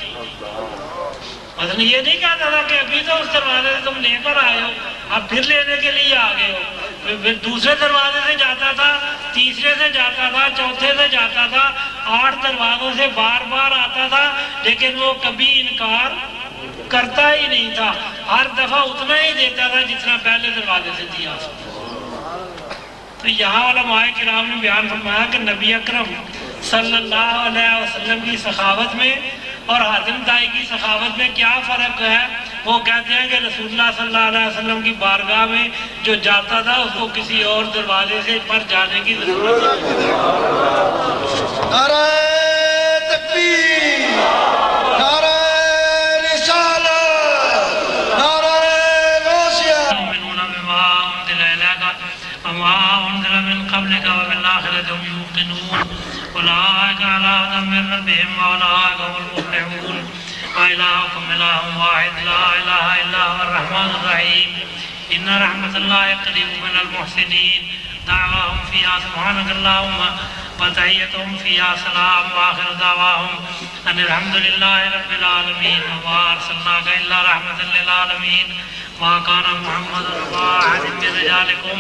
مثلا یہ نہیں کہتا تھا کہ ابھی تو اس دروازے سے تم لے کر آئے ہو، اب پھر لینے کے لیے آ گئے ہو۔ پھر دوسرے دروازے سے جاتا تھا، تیسرے سے جاتا تھا، چوتھے سے جاتا تھا، 8 دروازوں سے بار بار آتا تھا، لیکن وہ کبھی انکار کرتا ہی نہیں تھا۔ ہر دفعہ اتنا ہی دیتا تھا جتنا پہلے دروازے سے دیا۔ تو یہاں علماء کرام نے بیان فرمایا کہ نبی اکرم صلی اللہ علیہ وسلم کی سخاوت میں اور حاتم طائی کی سخاوت میں کیا فرق ہے؟ وہ کہتے ہیں کہ رسول اللہ صلی اللہ علیہ وسلم کی بارگاہ میں جو جاتا تھا اس کو کسی اور دروازے سے پر جانے کی ضرورت نہیں۔ نعرہ تکبیر، نعرہ رسالت، نعرہ غوثیہ۔ یؤمنون بما انزل الیک وما انزل من قبلک وبالآخرۃ هم یوقنون اولئک علی ھدی من ربہم واولئک هم المفلحون وإلہکم الہ واحد لا الہ الا هو الرحمن الرحیم ان رحمت اللہ قریب من المحسنین دعواہم فیہا سبحانک اللہم وتحیتہم فیہا سلام وآخر دعواہم ان الحمد للہ رب العالمین وما ارسلناک الا رحمۃ للعالمین ما کان محمد رسول احد من رجالکم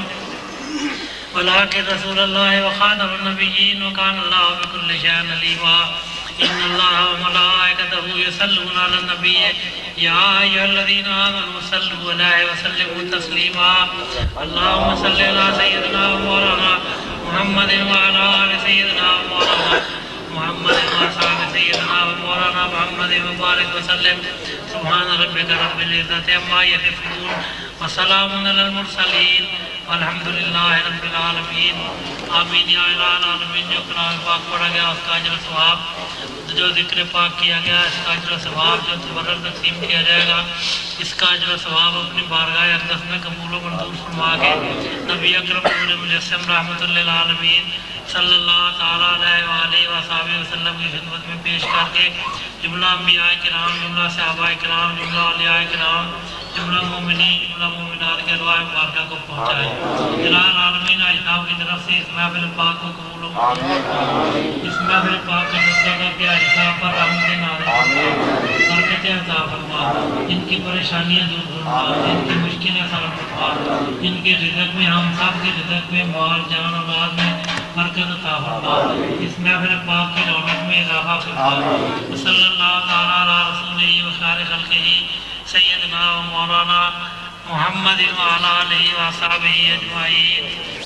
ولكن رسول الله وخاتم النبيين وكان الله بكل شيء عليما ان الله وملائكته يصلون على النبي يا ايها الذين امنوا صلوا عليه وسلموا تسليما اللهم صل على سيدنا ومولانا محمد وعلى ال سيدنا ومولانا محمد وصحبه سيدنا ومولانا محمد وبارك وسلم سبحان ربك رب العزة عما يصفون وسلام على المرسلين والحمد للہ رب العالمین آمین یا الہ العالمین۔ جو کلام پاک پڑھا گیا اس کا اجر و ثواب، جو ذکر پاک کیا گیا اس کا اجر و ثواب، جو تبرک تقسیم کیا جائے گا اس کا اجر و ثواب اپنی بارگاہ اقدس میں قبول و منظور فرما کے نبی اکرم نور مجسم رحمۃ للعالمین صلی اللہ تعالیٰ علیہ وآلہ وصحبہ وسلم کی خدمت میں پیش کر کے جملہ انبیاء کرام، جملہ صحابہ کرام، جملہ اولیاء کرام، جملہ مومنین، جملہ مومنات کے ارواح مبارکہ کو پہنچائے۔ الہ العالمین اجناب کی طرف سے اس محفل پاک کو قبول و منظور، اس محفل پاک کا صدقہ کر کے اجزاء پر رحمت نازل، برکتیں عطا فرما، ان کی پریشانیاں دور فرما، ان کی مشکلیں آسان فرما، ان کے رزق میں، ہم سب کے رزق میں، مال جان اولاد میں برکت عطا فرما، اس محفل پاک کی رونق میں اضافہ فرما۔ صلی اللہ تعالیٰ علی رسولہ و خیر خلقہ سیدنا و مولانا محمد وعلی آلہ و صحبہ اجمعین۔